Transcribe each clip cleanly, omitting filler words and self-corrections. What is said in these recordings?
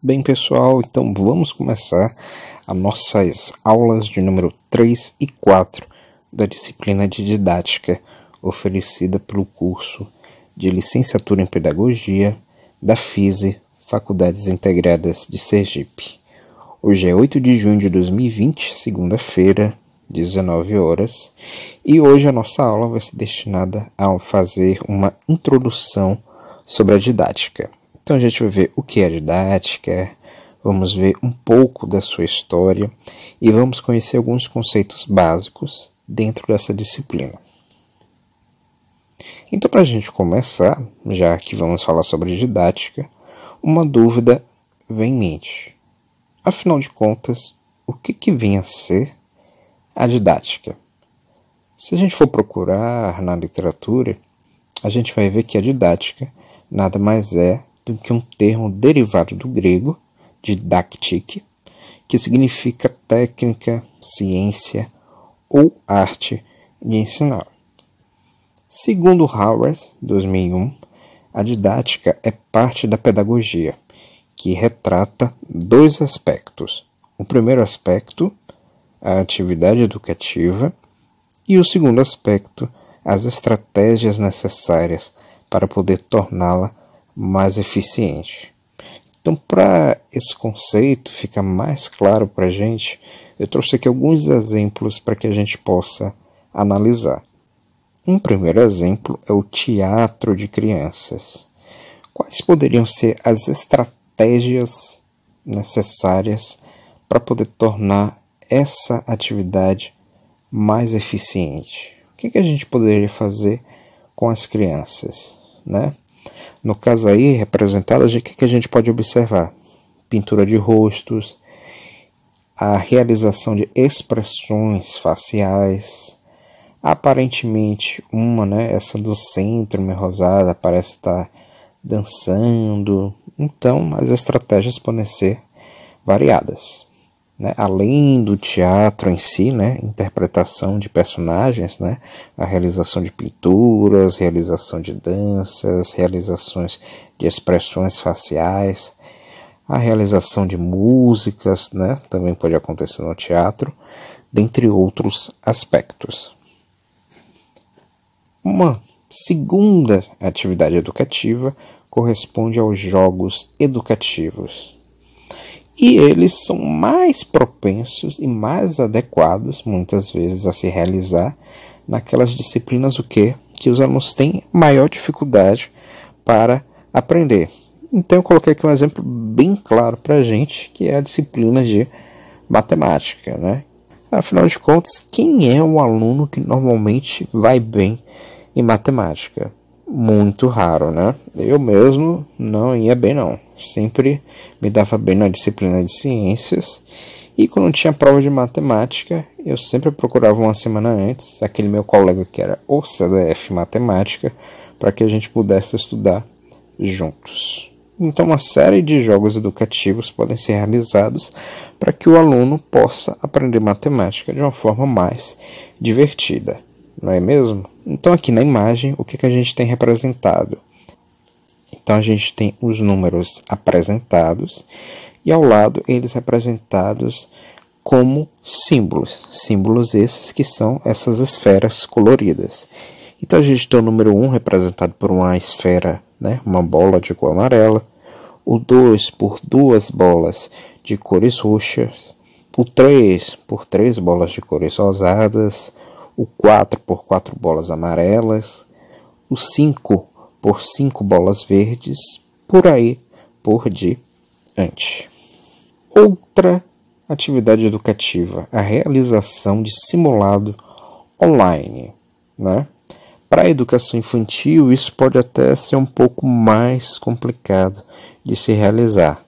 Bem, pessoal, então vamos começar as nossas aulas de número 3 e 4 da disciplina de didática oferecida pelo curso de licenciatura em pedagogia da FISE, Faculdades Integradas de Sergipe. Hoje é 8 de junho de 2020, segunda-feira, 19 horas, e hoje a nossa aula vai ser destinada a fazer uma introdução sobre a didática. Então a gente vai ver o que é didática, vamos ver um pouco da sua história e vamos conhecer alguns conceitos básicos dentro dessa disciplina. Então, para a gente começar, já que vamos falar sobre didática, uma dúvida vem em mente. Afinal de contas, o que vem a ser a didática? Se a gente for procurar na literatura, a gente vai ver que a didática nada mais é do que um termo derivado do grego, didaktik, que significa técnica, ciência ou arte de ensinar. Segundo Howers, 2001, a didática é parte da pedagogia, que retrata dois aspectos. O primeiro aspecto, a atividade educativa, e o segundo aspecto, as estratégias necessárias para poder torná-la mais eficiente. Então, para esse conceito ficar mais claro para a gente, eu trouxe aqui alguns exemplos para que a gente possa analisar. Um primeiro exemplo é o teatro de crianças. Quais poderiam ser as estratégias necessárias para poder tornar essa atividade mais eficiente? O que a gente poderia fazer com as crianças, né? No caso aí, representadas, o que a gente pode observar? Pintura de rostos, a realização de expressões faciais. Aparentemente, essa do centro, meio rosada, parece estar dançando. Então, as estratégias podem ser variadas, né? Além do teatro em si, interpretação de personagens, a realização de pinturas, realização de danças, realizações de expressões faciais, a realização de músicas, também pode acontecer no teatro, dentre outros aspectos. Uma segunda atividade educativa corresponde aos jogos educativos. E eles são mais propensos e mais adequados, muitas vezes, a se realizar naquelas disciplinas que os alunos têm maior dificuldade para aprender. Então eu coloquei aqui um exemplo bem claro para a gente, que é a disciplina de matemática, Afinal de contas, quem é o aluno que normalmente vai bem em matemática? Muito raro, Eu mesmo não ia bem, não. Sempre me dava bem na disciplina de ciências. E quando tinha prova de matemática, eu sempre procurava uma semana antes aquele meu colega que era o CDF Matemática, para que a gente pudesse estudar juntos. Então, uma série de jogos educativos podem ser realizados para que o aluno possa aprender matemática de uma forma mais divertida. Não é mesmo? Então aqui na imagem, o que a gente tem representado? Então a gente tem os números apresentados e ao lado eles representados como símbolos. Símbolos esses que são essas esferas coloridas. Então a gente tem o número 1 representado por uma esfera, uma bola de cor amarela. O 2 por duas bolas de cores roxas. O 3 por três bolas de cores rosadas. O 4 por 4 bolas amarelas, o 5 por 5 bolas verdes, por aí por diante. Outra atividade educativa, a realização de simulado online, Para a educação infantil, isso pode até ser um pouco mais complicado de se realizar.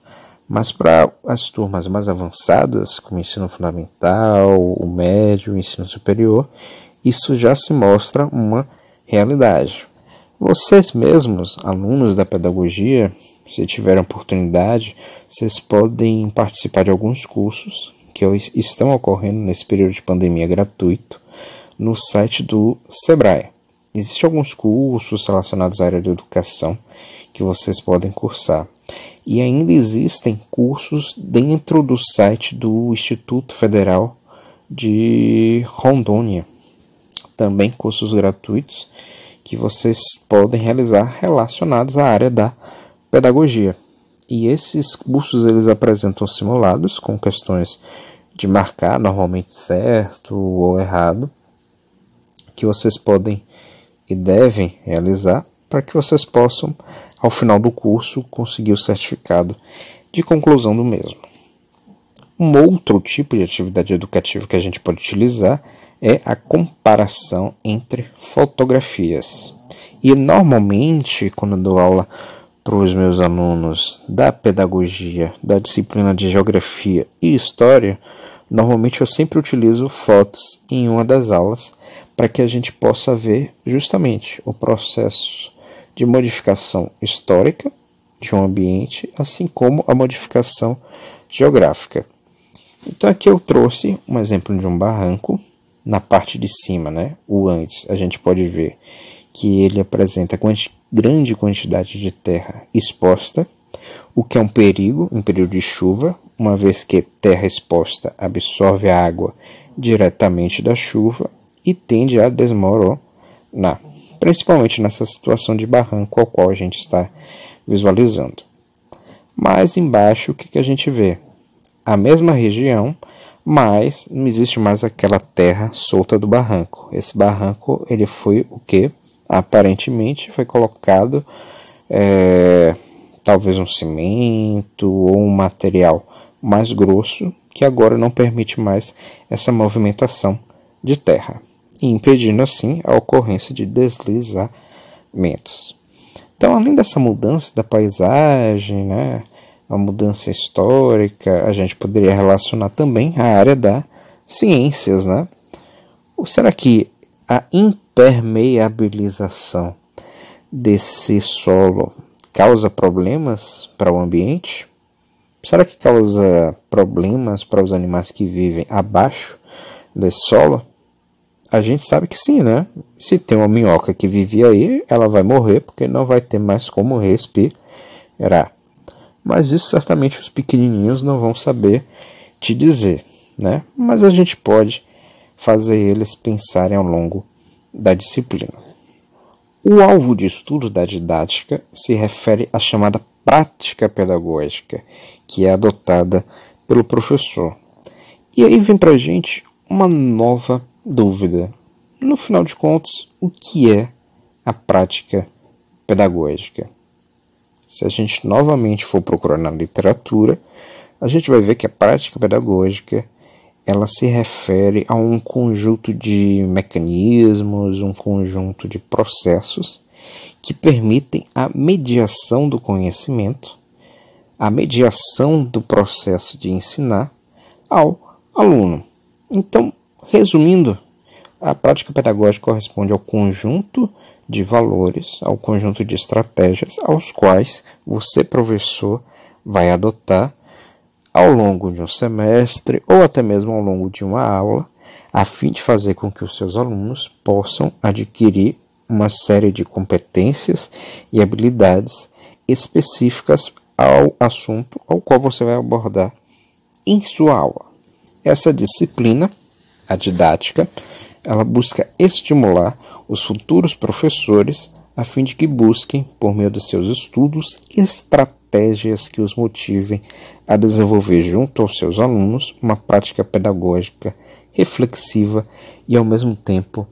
Mas para as turmas mais avançadas, como o ensino fundamental, o médio, o ensino superior, isso já se mostra uma realidade. Vocês mesmos, alunos da pedagogia, se tiverem oportunidade, vocês podem participar de alguns cursos que estão ocorrendo nesse período de pandemia gratuito no site do Sebrae. Existem alguns cursos relacionados à área de educação que vocês podem cursar. E ainda existem cursos dentro do site do Instituto Federal de Rondônia. Também cursos gratuitos que vocês podem realizar relacionados à área da pedagogia. E esses cursos eles apresentam simulados com questões de marcar normalmente certo ou errado, que vocês podem e devem realizar para que vocês possam, ao final do curso, conseguir o certificado de conclusão do mesmo. Um outro tipo de atividade educativa que a gente pode utilizar é a comparação entre fotografias. E normalmente, quando eu dou aula para os meus alunos da pedagogia, da disciplina de geografia e história, normalmente eu sempre utilizo fotos em uma das aulas para que a gente possa ver justamente o processo de modificação histórica de um ambiente, assim como a modificação geográfica. Então aqui eu trouxe um exemplo de um barranco. Na parte de cima, o antes, a gente pode ver que ele apresenta grande quantidade de terra exposta, o que é um perigo em período de chuva, uma vez que terra exposta absorve a água diretamente da chuva e tende a desmoronar, principalmente nessa situação de barranco ao qual a gente está visualizando. Mais embaixo, o que a gente vê? A mesma região, mas não existe mais aquela terra solta do barranco. Esse barranco ele foi o que? Aparentemente foi colocado talvez um cimento ou um material mais grosso que agora não permite mais essa movimentação de terra, impedindo assim a ocorrência de deslizamentos. Então, além dessa mudança da paisagem, a mudança histórica, a gente poderia relacionar também a área das ciências, Ou será que a impermeabilização desse solo causa problemas para o ambiente? Será que causa problemas para os animais que vivem abaixo desse solo? A gente sabe que sim, Se tem uma minhoca que vive aí, ela vai morrer porque não vai ter mais como respirar. Mas isso certamente os pequenininhos não vão saber te dizer, Mas a gente pode fazer eles pensarem ao longo da disciplina. O alvo de estudo da didática se refere à chamada prática pedagógica, que é adotada pelo professor. E aí vem para a gente uma nova dúvida. No final de contas, o que é a prática pedagógica? Se a gente novamente for procurar na literatura, a gente vai ver que a prática pedagógica ela se refere a um conjunto de mecanismos, um conjunto de processos que permitem a mediação do conhecimento, a mediação do processo de ensinar ao aluno. Então, resumindo, a prática pedagógica corresponde ao conjunto de valores, ao conjunto de estratégias aos quais você, professor, vai adotar ao longo de um semestre ou até mesmo ao longo de uma aula, a fim de fazer com que os seus alunos possam adquirir uma série de competências e habilidades específicas ao assunto ao qual você vai abordar em sua aula. Essa disciplina, a didática, ela busca estimular os futuros professores a fim de que busquem, por meio dos seus estudos, estratégias que os motivem a desenvolver junto aos seus alunos uma prática pedagógica reflexiva e ao mesmo tempo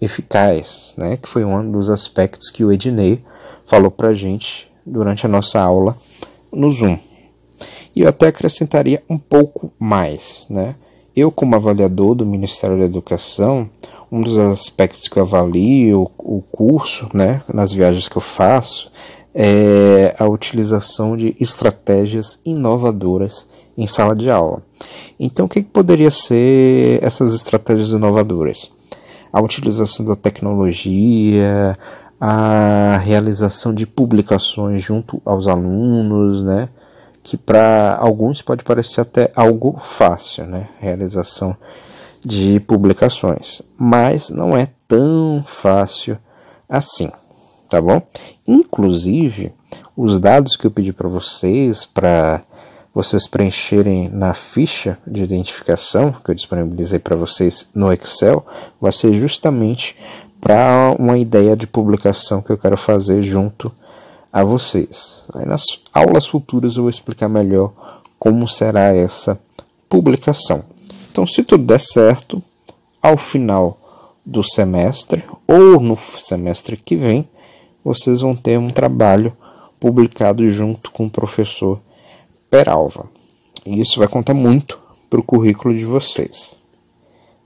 eficaz, que foi um dos aspectos que o Ednei falou para a gente durante a nossa aula no Zoom. E eu até acrescentaria um pouco mais, Eu, como avaliador do Ministério da Educação, um dos aspectos que eu avalio o curso, nas viagens que eu faço, é a utilização de estratégias inovadoras em sala de aula. Então, o que poderia ser essas estratégias inovadoras? A utilização da tecnologia, a realização de publicações junto aos alunos, que para alguns pode parecer até algo fácil, realização de publicações, mas não é tão fácil assim, tá bom? Inclusive, os dados que eu pedi para vocês preencherem na ficha de identificação que eu disponibilizei para vocês no Excel, vai ser justamente para uma ideia de publicação que eu quero fazer junto a vocês. Aí nas aulas futuras eu vou explicar melhor como será essa publicação. Então, se tudo der certo, ao final do semestre ou no semestre que vem, vocês vão ter um trabalho publicado junto com o professor Peralva. E isso vai contar muito para o currículo de vocês.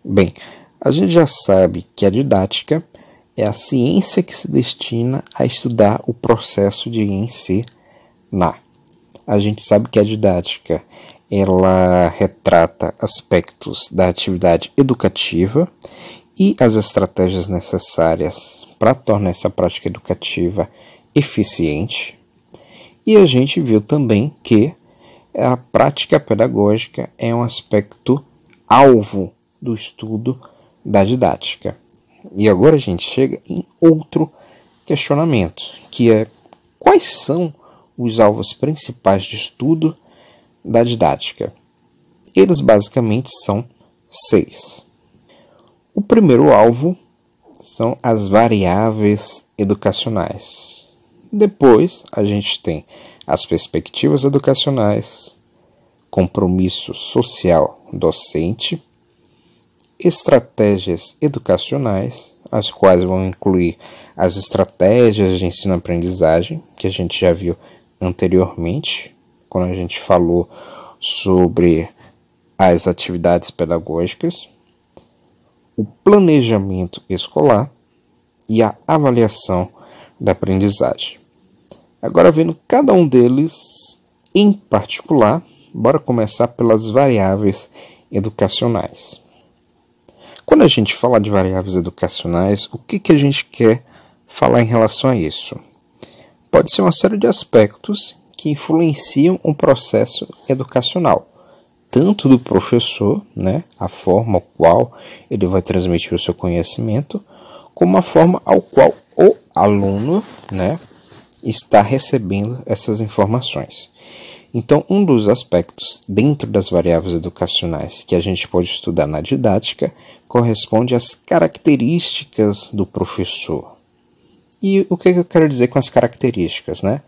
Bem, a gente já sabe que a didática é a ciência que se destina a estudar o processo de ensinar. A gente sabe que a didática ela retrata aspectos da atividade educativa e as estratégias necessárias para tornar essa prática educativa eficiente. E a gente viu também que a prática pedagógica é um aspecto alvo do estudo da didática. E agora a gente chega em outro questionamento, que é: quais são os alvos principais de estudo da didática? Eles basicamente são 6. O primeiro alvo são as variáveis educacionais. Depois a gente tem as perspectivas educacionais, compromisso social docente, estratégias educacionais, as quais vão incluir as estratégias de ensino-aprendizagem, que a gente já viu anteriormente, quando a gente falou sobre as atividades pedagógicas, o planejamento escolar e a avaliação da aprendizagem. Agora, vendo cada um deles em particular, bora começar pelas variáveis educacionais. Quando a gente fala de variáveis educacionais, o que a gente quer falar em relação a isso? Pode ser uma série de aspectos que influenciam o processo educacional, tanto do professor, né, a forma ao qual ele vai transmitir o seu conhecimento, como a forma ao qual o aluno, né, está recebendo essas informações. Então, um dos aspectos dentro das variáveis educacionais que a gente pode estudar na didática corresponde às características do professor. E o que eu quero dizer com as características, né?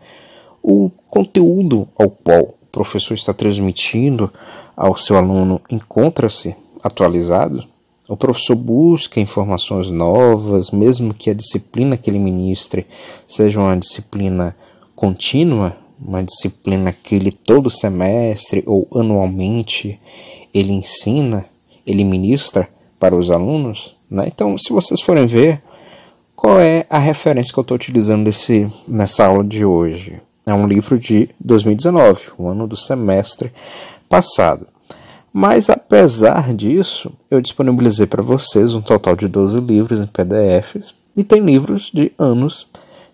O conteúdo ao qual o professor está transmitindo ao seu aluno encontra-se atualizado? O professor busca informações novas, mesmo que a disciplina que ele ministre seja uma disciplina contínua, uma disciplina que ele todo semestre ou anualmente ele ensina, ele ministra para os alunos, né? Então, se vocês forem ver, qual é a referência que eu estou utilizando nessa aula de hoje? É um livro de 2019, o ano do semestre passado. Mas, apesar disso, eu disponibilizei para vocês um total de 12 livros em PDFs, e tem livros de anos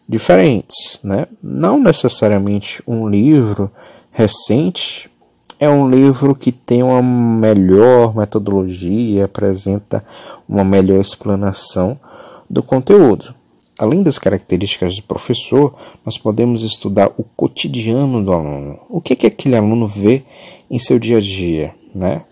diferentes, né? Não necessariamente um livro recente é um livro que tem uma melhor metodologia, apresenta uma melhor explanação do conteúdo. Além das características do professor, nós podemos estudar o cotidiano do aluno. O que aquele aluno vê em seu dia a dia, né?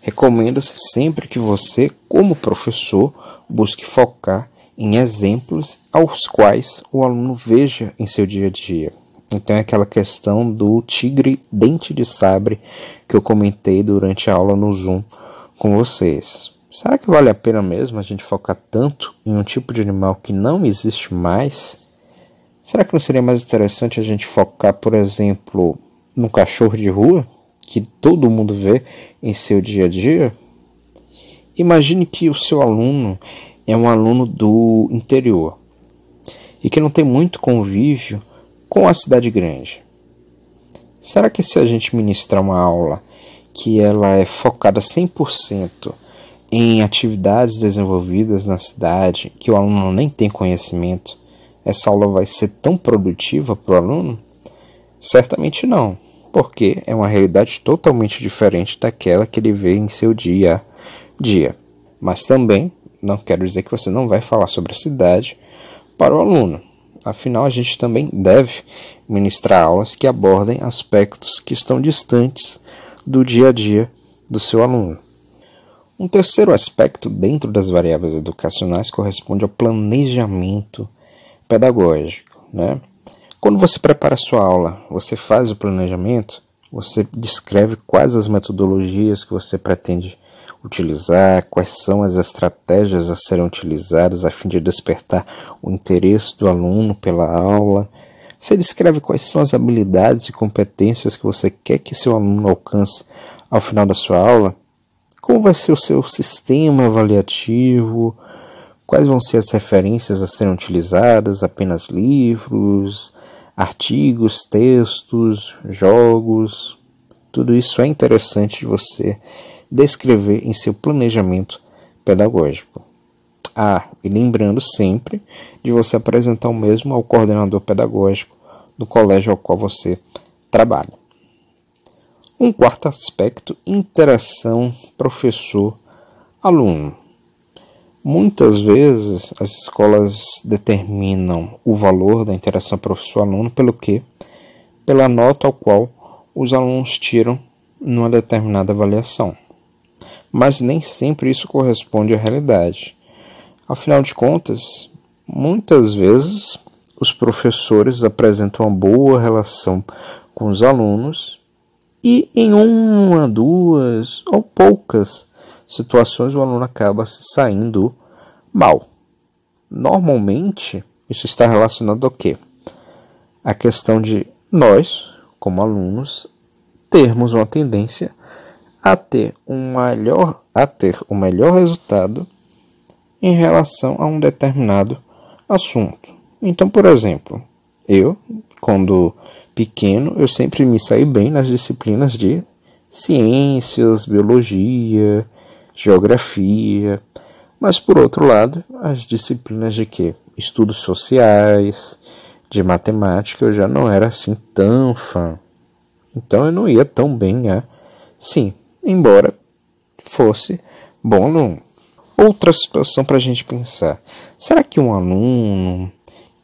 Recomenda-se sempre que você, como professor, busque focar em exemplos aos quais o aluno veja em seu dia a dia. Então é aquela questão do tigre dente de sabre que eu comentei durante a aula no Zoom com vocês. Será que vale a pena mesmo a gente focar tanto em um tipo de animal que não existe mais? Será que não seria mais interessante a gente focar, por exemplo, no cachorro de rua, que todo mundo vê em seu dia a dia? Imagine que o seu aluno é um aluno do interior e que não tem muito convívio com a cidade grande. Será que se a gente ministrar uma aula que ela é focada 100% em atividades desenvolvidas na cidade, que o aluno nem tem conhecimento, essa aula vai ser tão produtiva para o aluno? Certamente não, porque é uma realidade totalmente diferente daquela que ele vê em seu dia a dia. Mas também não quero dizer que você não vai falar sobre a cidade para o aluno. Afinal, a gente também deve ministrar aulas que abordem aspectos que estão distantes do dia a dia do seu aluno. Um terceiro aspecto dentro das variáveis educacionais corresponde ao planejamento pedagógico, né? Quando você prepara a sua aula, você faz o planejamento, você descreve quais as metodologias que você pretende utilizar, quais são as estratégias a serem utilizadas a fim de despertar o interesse do aluno pela aula. Você descreve quais são as habilidades e competências que você quer que seu aluno alcance ao final da sua aula. Como vai ser o seu sistema avaliativo? Quais vão ser as referências a serem utilizadas? Apenas livros, artigos, textos, jogos? Tudo isso é interessante de você descrever em seu planejamento pedagógico. E lembrando sempre de você apresentar o mesmo ao coordenador pedagógico do colégio ao qual você trabalha. Um quarto aspecto, interação professor-aluno. Muitas vezes as escolas determinam o valor da interação professor-aluno pelo quê? Pela nota ao qual os alunos tiram numa determinada avaliação. Mas nem sempre isso corresponde à realidade. Afinal de contas, muitas vezes os professores apresentam uma boa relação com os alunos e em uma, duas ou poucas situações o aluno acaba se saindo mal. Normalmente, isso está relacionado ao quê? A questão de nós, como alunos, termos uma tendência a ter um melhor resultado em relação a um determinado assunto. Então, por exemplo, eu, quando pequeno, eu sempre me saí bem nas disciplinas de ciências, biologia, geografia, mas por outro lado, as disciplinas de quê? Estudos sociais, de matemática, eu já não era assim tão fã. Então eu não ia tão bem sim, embora fosse bom aluno. Outra situação para a gente pensar, será que um aluno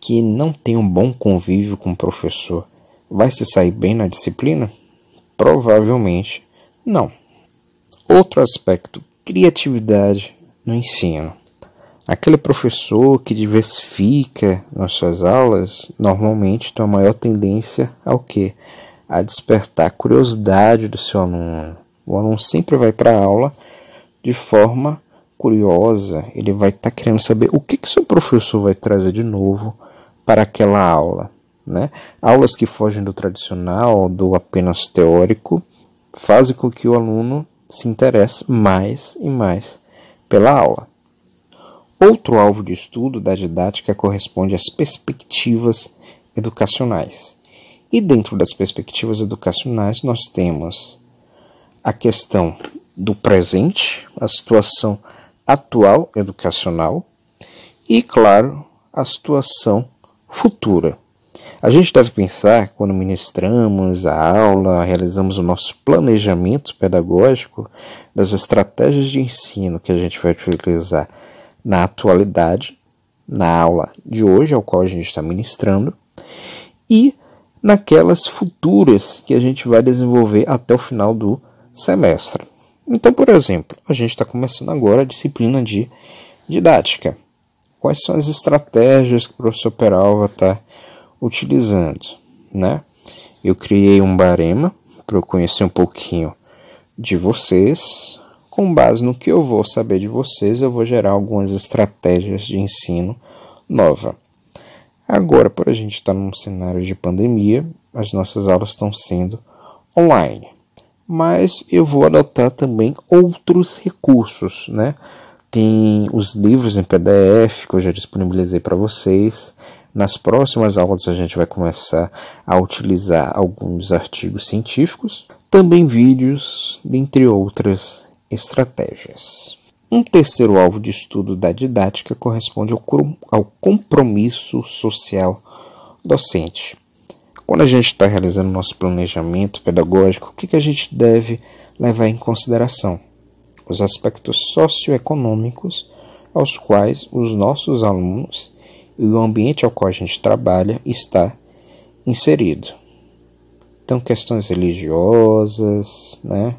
que não tem um bom convívio com o professor vai se sair bem na disciplina? Provavelmente não. Outro aspecto, criatividade no ensino. Aquele professor que diversifica nas suas aulas, normalmente tem a maior tendência ao quê? A despertar a curiosidade do seu aluno. O aluno sempre vai para a aula de forma curiosa, ele vai estar querendo saber o que seu professor vai trazer de novo para aquela aula, né? Aulas que fogem do tradicional, do apenas teórico, fazem com que o aluno se interesse mais e mais pela aula. Outro alvo de estudo da didática corresponde às perspectivas educacionais. E dentro das perspectivas educacionais nós temos a questão do presente, a situação atual educacional e, claro, a situação futura. A gente deve pensar, quando ministramos a aula, realizamos o nosso planejamento pedagógico, das estratégias de ensino que a gente vai utilizar na atualidade, na aula de hoje, ao qual a gente está ministrando, e naquelas futuras que a gente vai desenvolver até o final do semestre. Então, por exemplo, a gente está começando agora a disciplina de didática. Quais são as estratégias que o professor Peralva está utilizando, né? Eu criei um barema para eu conhecer um pouquinho de vocês. Com base no que eu vou saber de vocês, eu vou gerar algumas estratégias de ensino nova. Agora, por a gente estar num cenário de pandemia, as nossas aulas estão sendo online. Mas eu vou adotar também outros recursos, né? Tem os livros em PDF que eu já disponibilizei para vocês. Nas próximas aulas a gente vai começar a utilizar alguns artigos científicos, também vídeos, dentre outras estratégias. Um terceiro alvo de estudo da didática corresponde ao compromisso social docente. Quando a gente está realizando nosso planejamento pedagógico, o que a gente deve levar em consideração? Os aspectos socioeconômicos aos quais os nossos alunos e o ambiente ao qual a gente trabalha está inserido. Então, questões religiosas, né?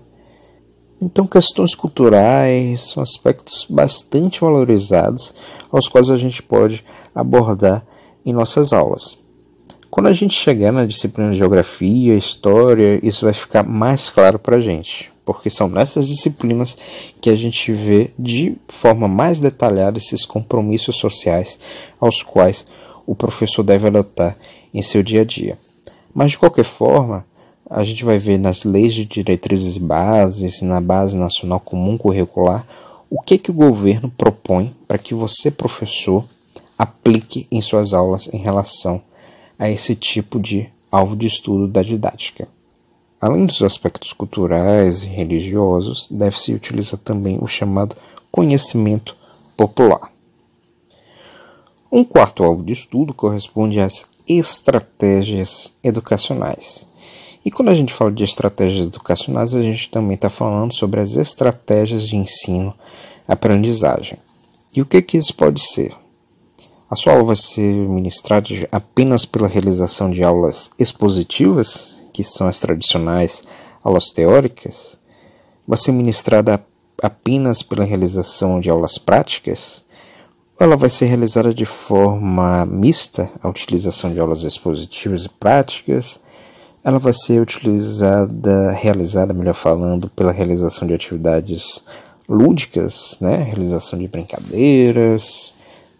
Então, questões culturais são aspectos bastante valorizados aos quais a gente pode abordar em nossas aulas. Quando a gente chegar na disciplina de Geografia, História, isso vai ficar mais claro para a gente, porque são nessas disciplinas que a gente vê de forma mais detalhada esses compromissos sociais aos quais o professor deve adotar em seu dia a dia. Mas, de qualquer forma, a gente vai ver nas leis de diretrizes e bases, na Base Nacional Comum Curricular, o que o governo propõe para que você, professor, aplique em suas aulas em relação a esse tipo de alvo de estudo da didática. Além dos aspectos culturais e religiosos, deve-se utilizar também o chamado conhecimento popular. Um quarto alvo de estudo corresponde às estratégias educacionais. E quando a gente fala de estratégias educacionais, a gente também está falando sobre as estratégias de ensino-aprendizagem. E o que isso pode ser? A sua aula vai ser ministrada apenas pela realização de aulas expositivas, que são as tradicionais aulas teóricas? Vai ser ministrada apenas pela realização de aulas práticas? Ou ela vai ser realizada de forma mista, a utilização de aulas expositivas e práticas? Ela vai ser realizada, melhor falando, pela realização de atividades lúdicas, né? Realização de brincadeiras,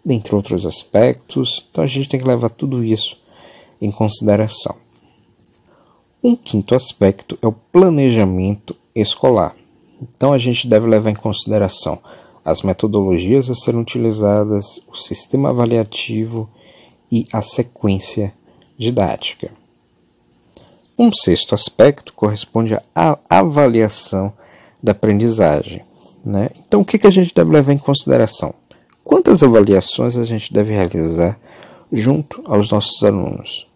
dentre outros aspectos. Então a gente tem que levar tudo isso em consideração. Um quinto aspecto é o planejamento escolar. Então a gente deve levar em consideração as metodologias a serem utilizadas, o sistema avaliativo e a sequência didática. Um sexto aspecto corresponde à avaliação da aprendizagem, né? Então, o que a gente deve levar em consideração? Quantas avaliações a gente deve realizar junto aos nossos alunos?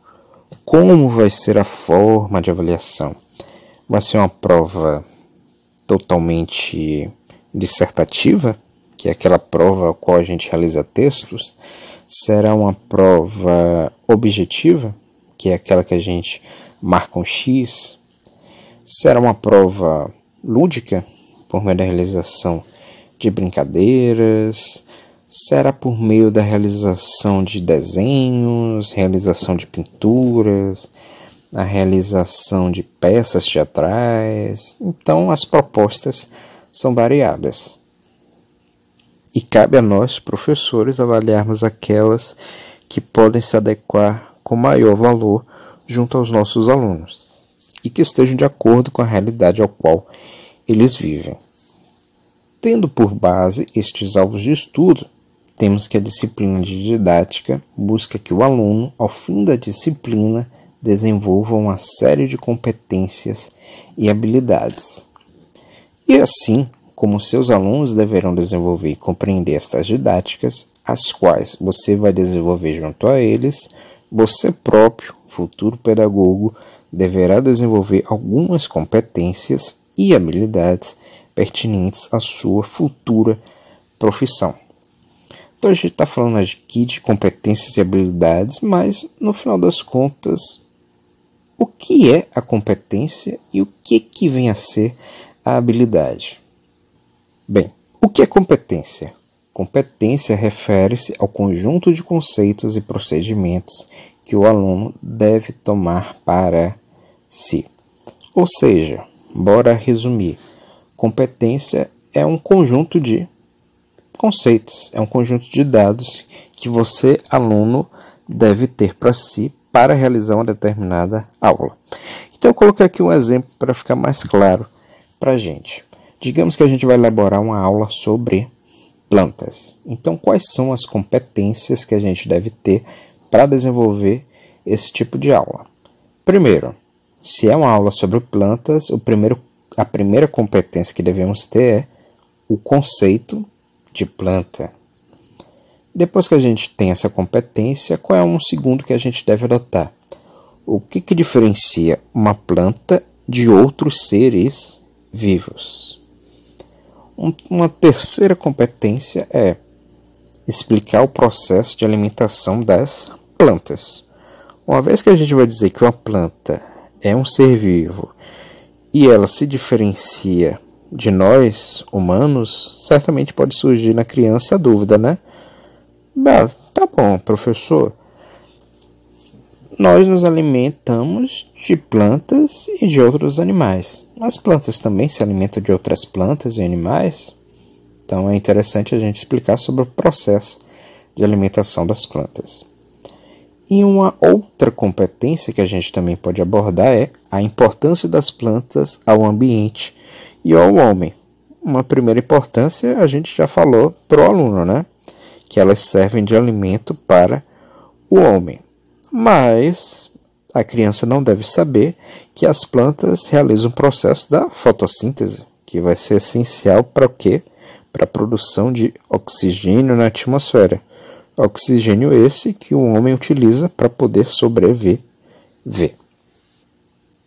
Como vai ser a forma de avaliação? Vai ser uma prova totalmente dissertativa, que é aquela prova a qual a gente realiza textos? Será uma prova objetiva, que é aquela que a gente marca um X? Será uma prova lúdica, por meio da realização de brincadeiras? Será por meio da realização de desenhos, realização de pinturas, a realização de peças teatrais? Então, as propostas são variadas. E cabe a nós, professores, avaliarmos aquelas que podem se adequar com maior valor junto aos nossos alunos e que estejam de acordo com a realidade ao qual eles vivem. Tendo por base estes alvos de estudo, temos que a disciplina de didática busca que o aluno, ao fim da disciplina, desenvolva uma série de competências e habilidades. E assim, como seus alunos deverão desenvolver e compreender estas didáticas, as quais você vai desenvolver junto a eles, você próprio, futuro pedagogo, deverá desenvolver algumas competências e habilidades pertinentes à sua futura profissão. Então a gente está falando aqui de competências e habilidades, mas no final das contas, o que é a competência e o que vem a ser a habilidade? Bem, o que é competência? Competência refere-se ao conjunto de conceitos e procedimentos que o aluno deve tomar para si. Ou seja, bora resumir. Competência é um conjunto de conceitos, é um conjunto de dados que você, aluno, deve ter para si para realizar uma determinada aula. Então eu coloquei aqui um exemplo para ficar mais claro para a gente. Digamos que a gente vai elaborar uma aula sobre plantas. Então, quais são as competências que a gente deve ter para desenvolver esse tipo de aula? Primeiro, se é uma aula sobre plantas, a primeira competência que devemos ter é o conceito de planta. Depois que a gente tem essa competência, qual é um segundo que a gente deve adotar? O que diferencia uma planta de outros seres vivos? Uma terceira competência é explicar o processo de alimentação das plantas. Uma vez que a gente vai dizer que uma planta é um ser vivo e ela se diferencia de nós, humanos, certamente pode surgir na criança a dúvida, né? Tá bom, professor. Nós nos alimentamos de plantas e de outros animais. As plantas também se alimentam de outras plantas e animais? Então é interessante a gente explicar sobre o processo de alimentação das plantas. E uma outra competência que a gente também pode abordar é a importância das plantas ao ambiente e ao homem. Uma primeira importância a gente já falou para o aluno, né? Que elas servem de alimento para o homem. Mas a criança não deve saber que as plantas realizam o processo da fotossíntese, que vai ser essencial para o quê? Para a produção de oxigênio na atmosfera. Oxigênio esse que o homem utiliza para poder sobreviver.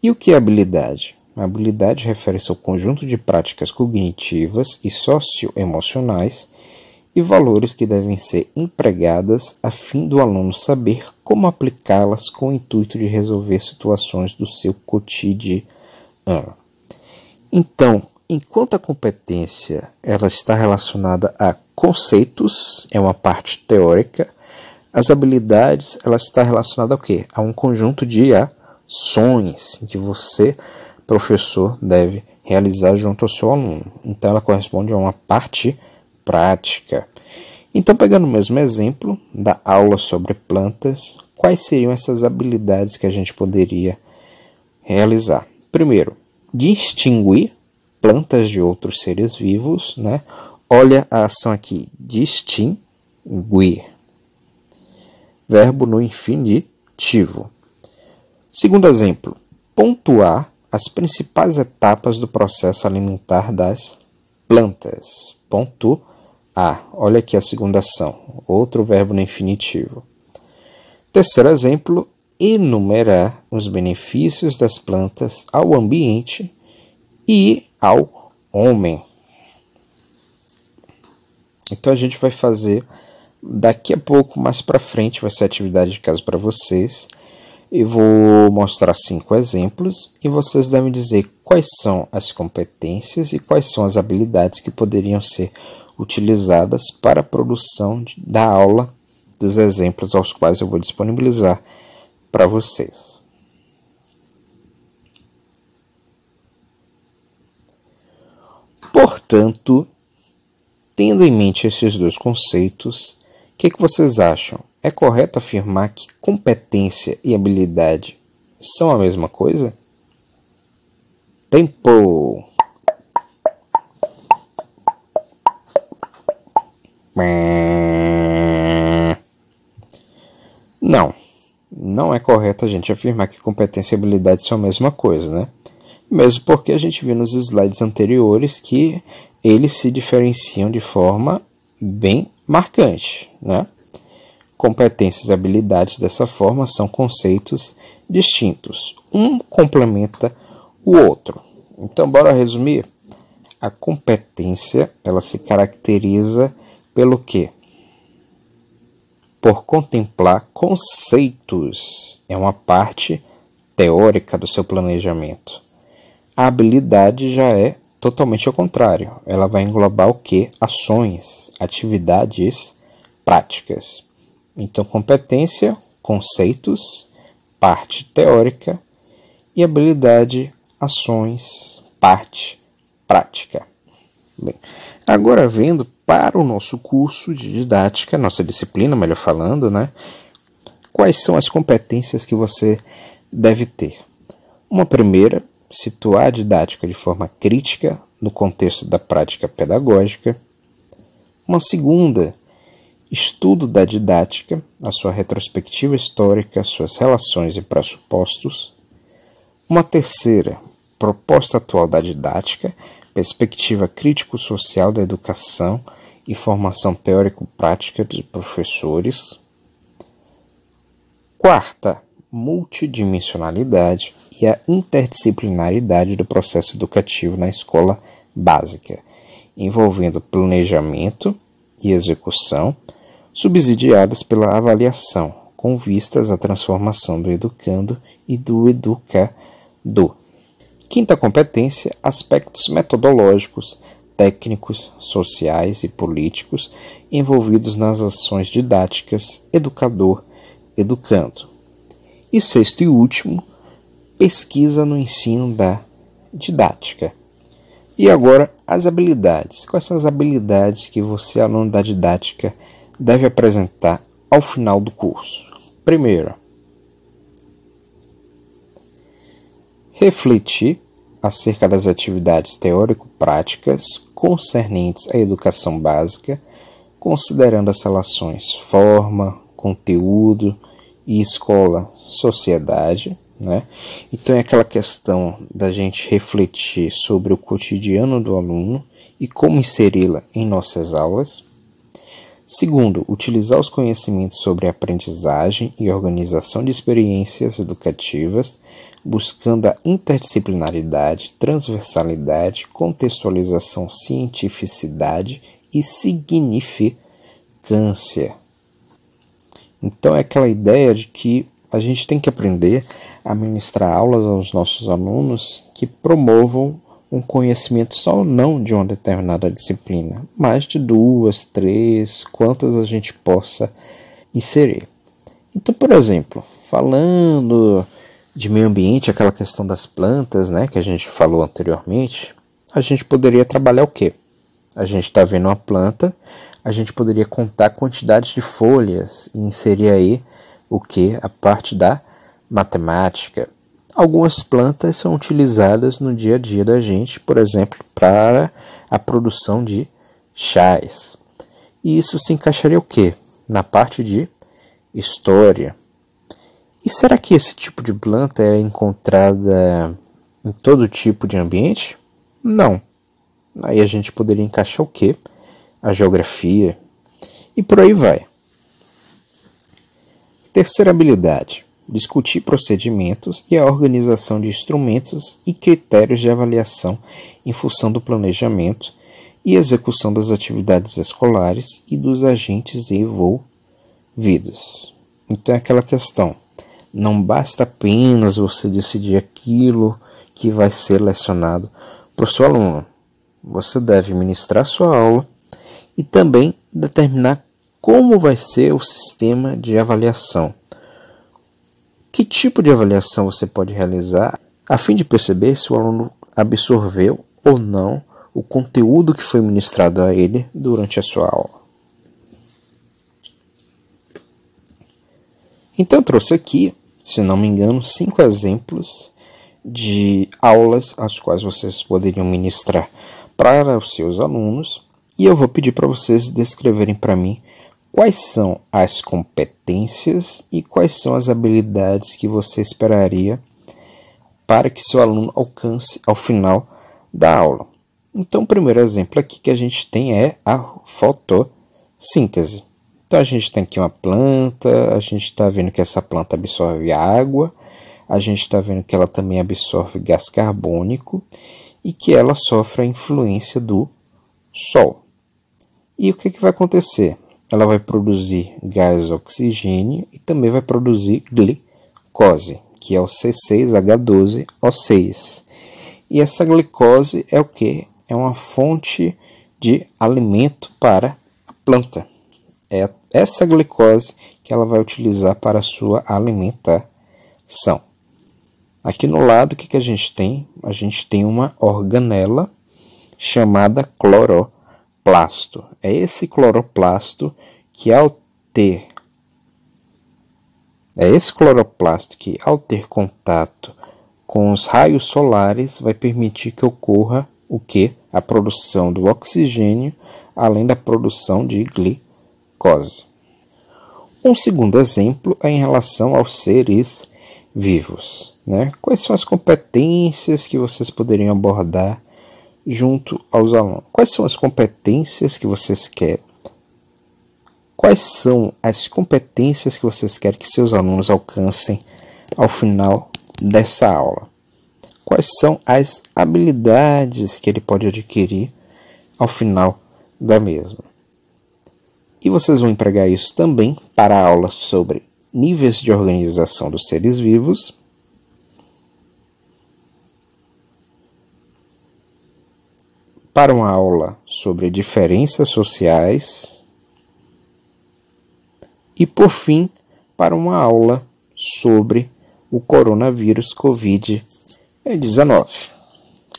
E o que é habilidade? A habilidade refere-se ao conjunto de práticas cognitivas e socioemocionais e valores que devem ser empregadas a fim do aluno saber como aplicá-las com o intuito de resolver situações do seu cotidiano. Então, enquanto a competência ela está relacionada a conceitos, é uma parte teórica, as habilidades ela está relacionada ao quê? A um conjunto de ações que você, professor, deve realizar junto ao seu aluno. Então ela corresponde a uma parte prática. Então, pegando o mesmo exemplo da aula sobre plantas, quais seriam essas habilidades que a gente poderia realizar? Primeiro, distinguir plantas de outros seres vivos, né? Olha a ação aqui, distinguir. Verbo no infinitivo. Segundo exemplo, pontuar as principais etapas do processo alimentar das plantas. Pontuar. Olha aqui a segunda ação, outro verbo no infinitivo. Terceiro exemplo, enumerar os benefícios das plantas ao ambiente e ao homem. Então a gente vai fazer daqui a pouco, mais para frente, vai ser atividade de casa para vocês. Eu vou mostrar 5 exemplos e vocês devem dizer quais são as competências e quais são as habilidades que poderiam ser utilizadas para a produção da aula dos exemplos aos quais eu vou disponibilizar para vocês. Portanto, tendo em mente esses dois conceitos, o que vocês acham? É correto afirmar que competência e habilidade são a mesma coisa? Tempo! Não é correto a gente afirmar que competência e habilidade são a mesma coisa, né? Mesmo porque a gente viu nos slides anteriores que eles se diferenciam de forma bem marcante, né? Competências e habilidades dessa forma são conceitos distintos. Um complementa o outro. Então, bora resumir? A competência, ela se caracteriza pelo quê? Por contemplar conceitos. É uma parte teórica do seu planejamento. A habilidade já é totalmente ao contrário. Ela vai englobar o quê? Ações, atividades práticas. Então, competência, conceitos, parte teórica e habilidade, ações, parte prática. Bem, agora vendo para o nosso curso de didática, nossa disciplina, melhor falando, né? Quais são as competências que você deve ter? Uma primeira, situar a didática de forma crítica no contexto da prática pedagógica. Uma segunda, estudo da didática, a sua retrospectiva histórica, suas relações e pressupostos. Uma terceira, proposta atual da didática, perspectiva crítico-social da educação e formação teórico-prática de professores. Quarta, multidimensionalidade e a interdisciplinaridade do processo educativo na escola básica, envolvendo planejamento e execução, subsidiadas pela avaliação, com vistas à transformação do educando e do educador. Quinta competência, aspectos metodológicos, técnicos, sociais e políticos envolvidos nas ações didáticas, educador-educando. E sexto e último, pesquisa no ensino da didática. E agora, as habilidades. Quais são as habilidades que você, aluno da didática, deve apresentar ao final do curso? Primeiro, refletir acerca das atividades teórico-práticas concernentes à educação básica, considerando as relações forma, conteúdo e escola-sociedade, né? Então é aquela questão da gente refletir sobre o cotidiano do aluno e como inseri-la em nossas aulas. Segundo, utilizar os conhecimentos sobre aprendizagem e organização de experiências educativas, buscando a interdisciplinaridade, transversalidade, contextualização, cientificidade e significância. Então é aquela ideia de que a gente tem que aprender a ministrar aulas aos nossos alunos que promovam um conhecimento só não de uma determinada disciplina, mas de 2, 3, quantas a gente possa inserir. Então, por exemplo, falando de meio ambiente, aquela questão das plantas, né, que a gente falou anteriormente, a gente poderia trabalhar o quê? A gente está vendo uma planta, a gente poderia contar a quantidade de folhas e inserir aí o que? A parte da matemática. Algumas plantas são utilizadas no dia a dia da gente, por exemplo, para a produção de chás. E isso se encaixaria o quê? Na parte de história. E será que esse tipo de planta é encontrada em todo tipo de ambiente? Não. Aí a gente poderia encaixar o quê? A geografia. E por aí vai. Terceira habilidade. Discutir procedimentos e a organização de instrumentos e critérios de avaliação em função do planejamento e execução das atividades escolares e dos agentes envolvidos. Então é aquela questão, não basta apenas você decidir aquilo que vai ser lecionado para o seu aluno. Você deve ministrar sua aula e também determinar como vai ser o sistema de avaliação. Que tipo de avaliação você pode realizar a fim de perceber se o aluno absorveu ou não o conteúdo que foi ministrado a ele durante a sua aula. Então eu trouxe aqui, se não me engano, 5 exemplos de aulas as quais vocês poderiam ministrar para os seus alunos e eu vou pedir para vocês descreverem para mim quais são as competências e quais são as habilidades que você esperaria para que seu aluno alcance ao final da aula. Então, o primeiro exemplo aqui que a gente tem é a fotossíntese. Então, a gente tem aqui uma planta, a gente está vendo que essa planta absorve água, a gente está vendo que ela também absorve gás carbônico e que ela sofre a influência do sol. E o que vai acontecer? Ela vai produzir gás oxigênio e também vai produzir glicose, que é o C6H12O6. E essa glicose é o que? É uma fonte de alimento para a planta. É essa glicose que ela vai utilizar para a sua alimentação. Aqui no lado, o que a gente tem? A gente tem uma organela chamada cloroplasto. É esse cloroplasto que ao ter contato com os raios solares vai permitir que ocorra o que? A produção do oxigênio, além da produção de glicose. Um segundo exemplo é em relação aos seres vivos, né? Quais são as competências que vocês poderiam abordar junto aos alunos? Quais são as competências que vocês querem? Quais são as competências que vocês querem que seus alunos alcancem ao final dessa aula? Quais são as habilidades que ele pode adquirir ao final da mesma? E vocês vão empregar isso também para aulas sobre níveis de organização dos seres vivos, para uma aula sobre diferenças sociais e, por fim, para uma aula sobre o coronavírus Covid-19,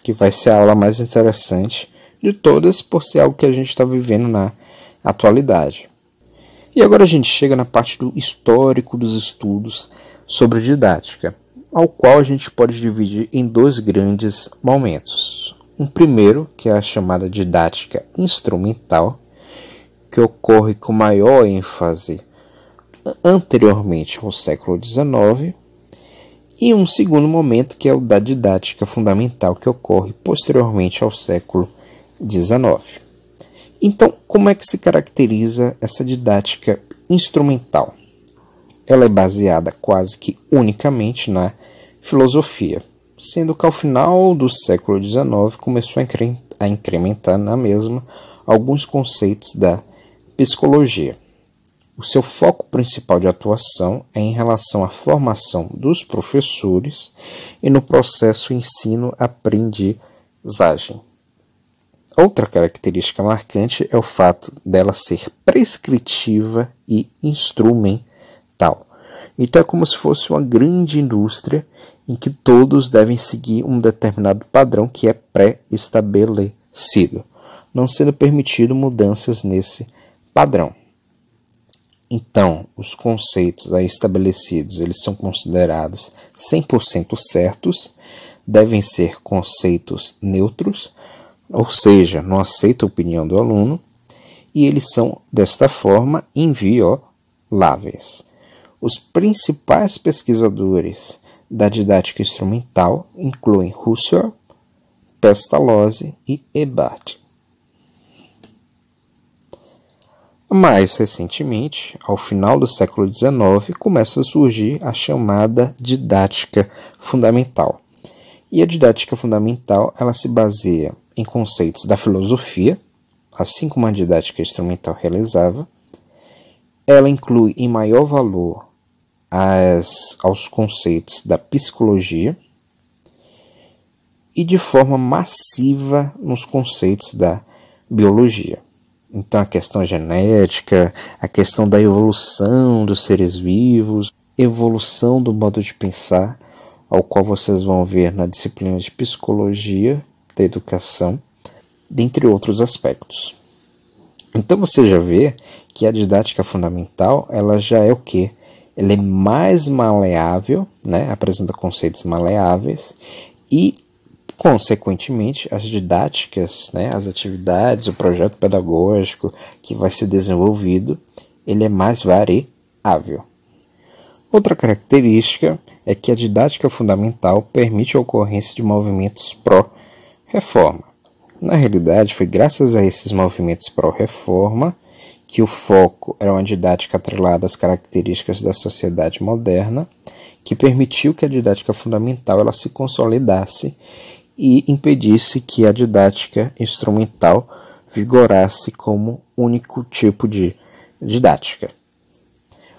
que vai ser a aula mais interessante de todas, por ser algo que a gente está vivendo na atualidade. E agora a gente chega na parte do histórico dos estudos sobre didática, ao qual a gente pode dividir em dois grandes momentos. Um primeiro, que é a chamada didática instrumental, que ocorre com maior ênfase anteriormente ao século XIX, e um segundo momento, que é o da didática fundamental, que ocorre posteriormente ao século XIX. Então, como é que se caracteriza essa didática instrumental? Ela é baseada quase que unicamente na filosofia, sendo que ao final do século XIX começou a incrementar na mesma alguns conceitos da psicologia. O seu foco principal de atuação é em relação à formação dos professores e no processo ensino-aprendizagem. Outra característica marcante é o fato dela ser prescritiva e instrumental. Então é como se fosse uma grande indústria em que todos devem seguir um determinado padrão que é pré-estabelecido, não sendo permitido mudanças nesse padrão. Então, os conceitos aí estabelecidos, eles são considerados 100% certos, devem ser conceitos neutros, ou seja, não aceita a opinião do aluno, e eles são, desta forma, invioláveis. Os principais pesquisadores da didática instrumental incluem Husserl, Pestalozzi e Ebert. Mais recentemente, ao final do século XIX, começa a surgir a chamada didática fundamental. E a didática fundamental ela se baseia em conceitos da filosofia, assim como a didática instrumental realizava. Ela inclui em maior valor aos conceitos da psicologia e de forma massiva nos conceitos da biologia. Então a questão genética, a questão da evolução dos seres vivos, evolução do modo de pensar, ao qual vocês vão ver na disciplina de psicologia da educação, dentre outros aspectos. Então você já vê que a didática fundamental, ela já é o quê? Ela é mais maleável, né? Apresenta conceitos maleáveis e, consequentemente, as didáticas, né? As atividades, o projeto pedagógico que vai ser desenvolvido, ele é mais variável. Outra característica é que a didática fundamental permite a ocorrência de movimentos pró-reforma. Na realidade, foi graças a esses movimentos pró-reforma que o foco era uma didática atrelada às características da sociedade moderna, que permitiu que a didática fundamental ela se consolidasse e impedisse que a didática instrumental vigorasse como único tipo de didática.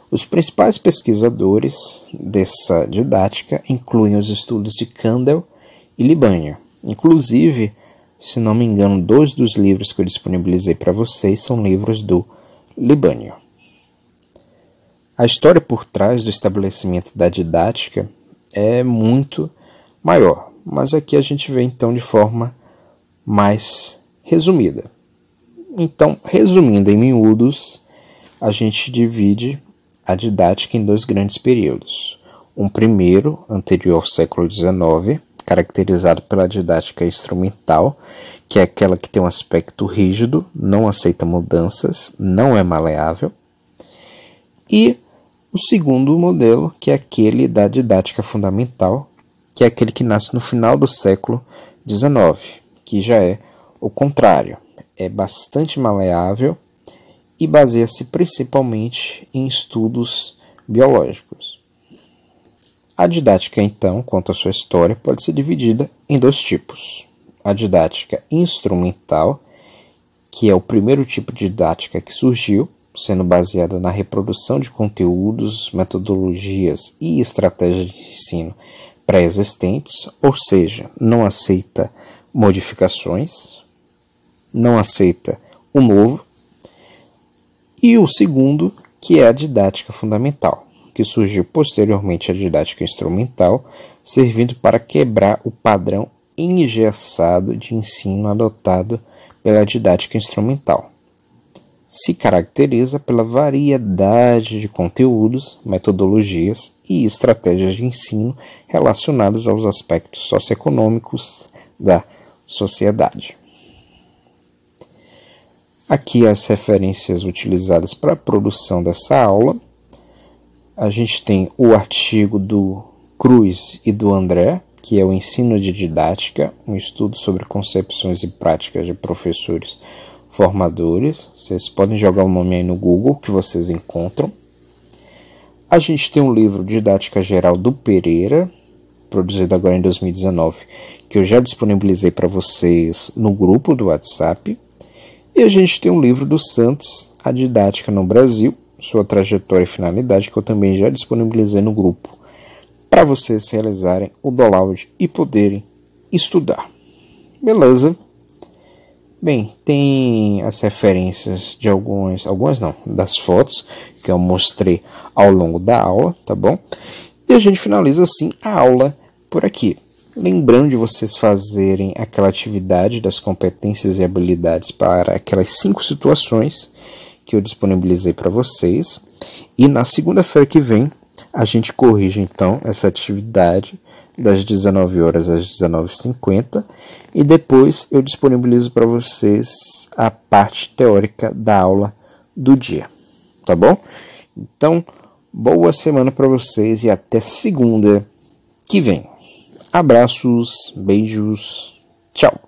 Os principais pesquisadores dessa didática incluem os estudos de Kandel e Libânio. Inclusive, se não me engano, 2 dos livros que eu disponibilizei para vocês são livros do Libânio. A história por trás do estabelecimento da didática é muito maior, mas aqui a gente vê então de forma mais resumida. Então, resumindo em miúdos, a gente divide a didática em 2 grandes períodos. Um primeiro, anterior ao século XIX, caracterizado pela didática instrumental, que é aquela que tem um aspecto rígido, não aceita mudanças, não é maleável. E o segundo modelo, que é aquele da didática fundamental, que é aquele que nasce no final do século XIX, que já é o contrário, é bastante maleável e baseia-se principalmente em estudos biológicos. A didática, então, quanto à sua história, pode ser dividida em 2 tipos. A didática instrumental, que é o primeiro tipo de didática que surgiu, sendo baseada na reprodução de conteúdos, metodologias e estratégias de ensino pré-existentes, ou seja, não aceita modificações, não aceita o novo. E o segundo, que é a didática fundamental, que surgiu posteriormente à didática instrumental, servindo para quebrar o padrão engessado de ensino adotado pela didática instrumental. Se caracteriza pela variedade de conteúdos, metodologias e estratégias de ensino relacionados aos aspectos socioeconômicos da sociedade. Aqui as referências utilizadas para a produção dessa aula. A gente tem o artigo do Cruz e do André, que é o Ensino de Didática, um estudo sobre concepções e práticas de professores formadores. Vocês podem jogar o nome aí no Google que vocês encontram. A gente tem um livro Didática Geral do Pereira, produzido agora em 2019, que eu já disponibilizei para vocês no grupo do WhatsApp. E a gente tem um livro do Santos, A Didática no Brasil, Sua Trajetória e Finalidade, que eu também já disponibilizei no grupo, para vocês realizarem o download e poderem estudar. Beleza? Bem, tem as referências de algumas não, das fotos que eu mostrei ao longo da aula, tá bom? E a gente finaliza assim a aula por aqui. Lembrando de vocês fazerem aquela atividade das competências e habilidades para aquelas 5 situações que eu disponibilizei para vocês. E na segunda-feira que vem, a gente corrige então essa atividade das 19 horas às 19h50 e depois eu disponibilizo para vocês a parte teórica da aula do dia, tá bom? Então, boa semana para vocês e até segunda que vem. Abraços, beijos, tchau!